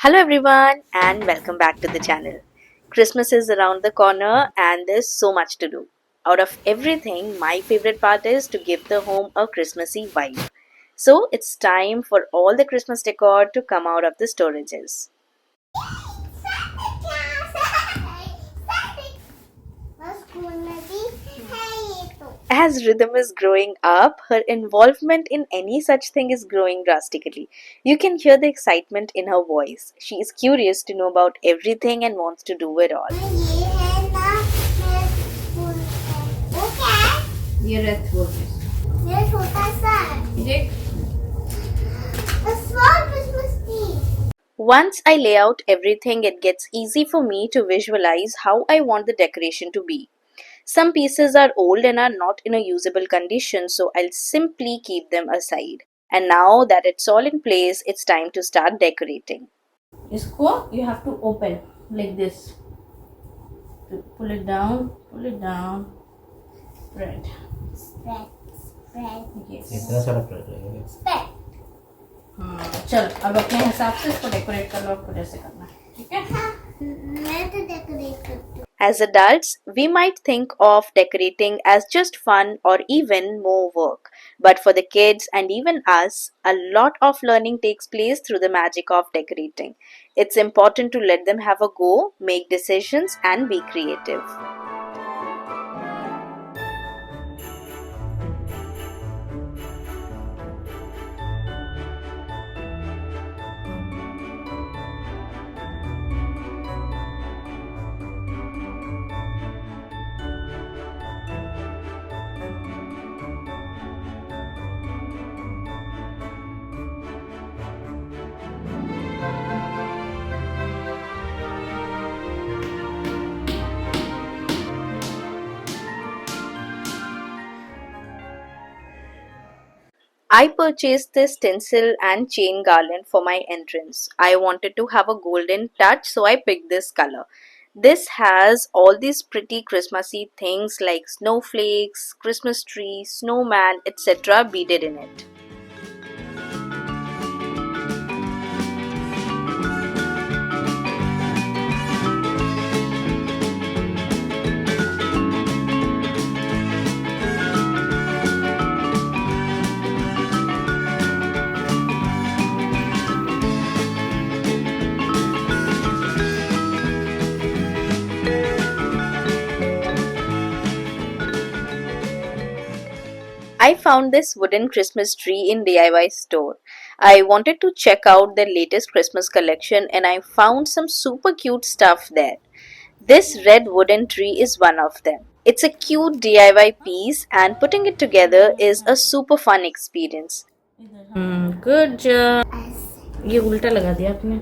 Hello everyone and welcome back to the channel. Christmas is around the corner and there's so much to do. Out of everything, my favorite part is to give the home a Christmassy vibe. So it's time for all the Christmas decor to come out of the storages. As Rhythm is growing up, her involvement in any such thing is growing drastically. You can hear the excitement in her voice. She is curious to know about everything and wants to do it all. ये red वो ये छोटा सा है देख a small Christmas tree. Once I lay out everything, it gets easy for me to visualize how I want the decoration to be. Some pieces are old and are not in a usable condition, so I'll simply keep them aside. And now that it's all in place, it's time to start decorating. इसको you have to open like this. Pull it down, spread. Spread Yes. इतना सारा press रहेगा spread चल अब अपने हिसाब से इसको डेकोरेट कर लो आपको जैसे करना है ठीक है हाँ मैं तो डेकोरेट करती हूँ As adults, we might think of decorating as just fun or even more work. But for the kids and even us, a lot of learning takes place through the magic of decorating. It's important to let them have a go, make decisions, and be creative. I purchased this stencil and chain garland for my entrance. I wanted to have a golden touch, so I picked this color. This has all these pretty Christmassy things like snowflakes, Christmas tree, snowman, etc. beaded in it. I found this wooden Christmas tree in DIY store. I wanted to check out their latest Christmas collection and I found some super cute stuff there. This red wooden tree is one of them. It's a cute DIY piece and putting it together is a super fun experience. Good job ऐसे ये उल्टा लगा दिया आपने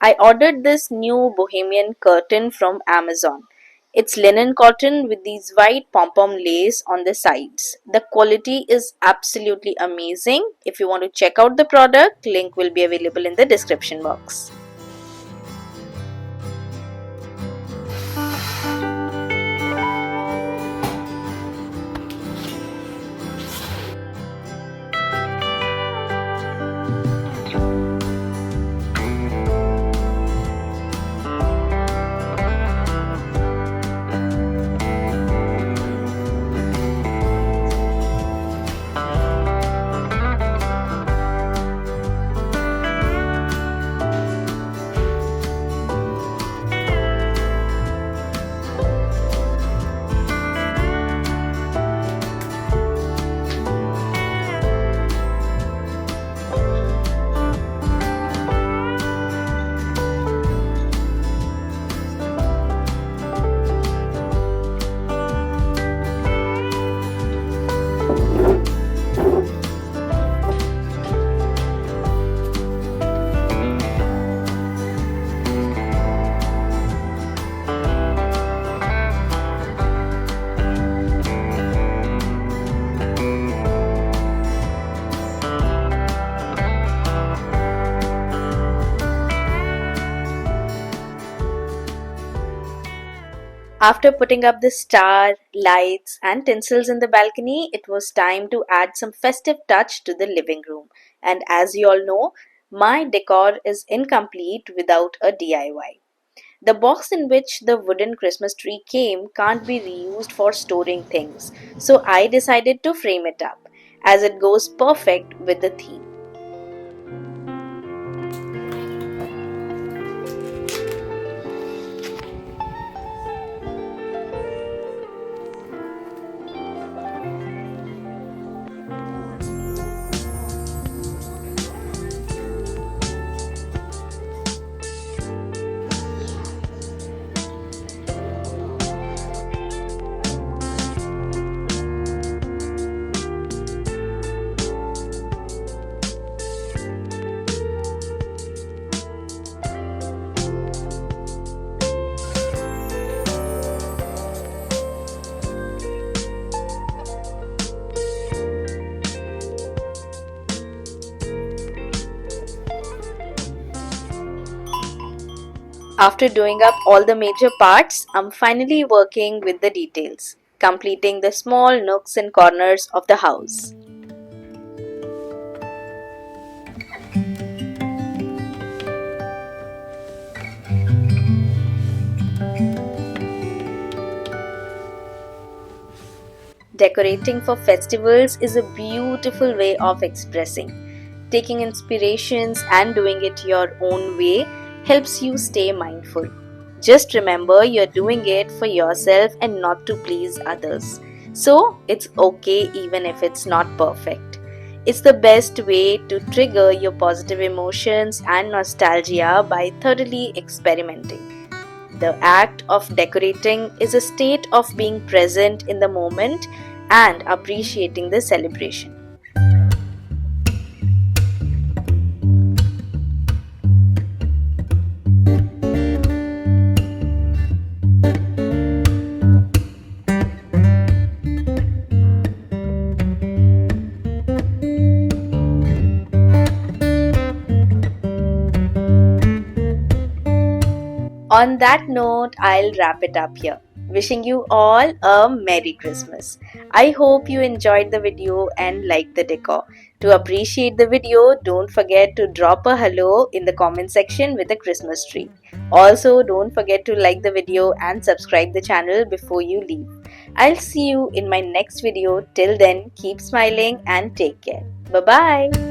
I ordered this new bohemian curtain from Amazon. It's linen cotton with these white pom-pom lace on the sides. The quality is absolutely amazing. If you want to check out the product, link will be available in the description box. After putting up the star, lights, and tinsels in the balcony, it was time to add some festive touch to the living room. And as you all know, my decor is incomplete without a DIY. The box in which the wooden Christmas tree came can't be reused for storing things, so I decided to frame it up, as it goes perfect with the theme. After doing up all the major parts, I'm finally working with the details, completing the small nooks and corners of the house. Decorating for festivals is a beautiful way of expressing. Taking inspirations and doing it your own way helps you stay mindful. Just remember you're doing it for yourself and not to please others. So it's okay even if it's not perfect. It's the best way to trigger your positive emotions and nostalgia by thoroughly experimenting. The act of decorating is a state of being present in the moment and appreciating the celebration. On that note, I'll wrap it up here. Wishing you all a Merry Christmas. I hope you enjoyed the video and liked the decor. To appreciate the video, don't forget to drop a hello in the comment section with a Christmas tree. Also, don't forget to like the video and subscribe the channel before you leave. I'll see you in my next video. Till then, keep smiling and take care. Bye bye.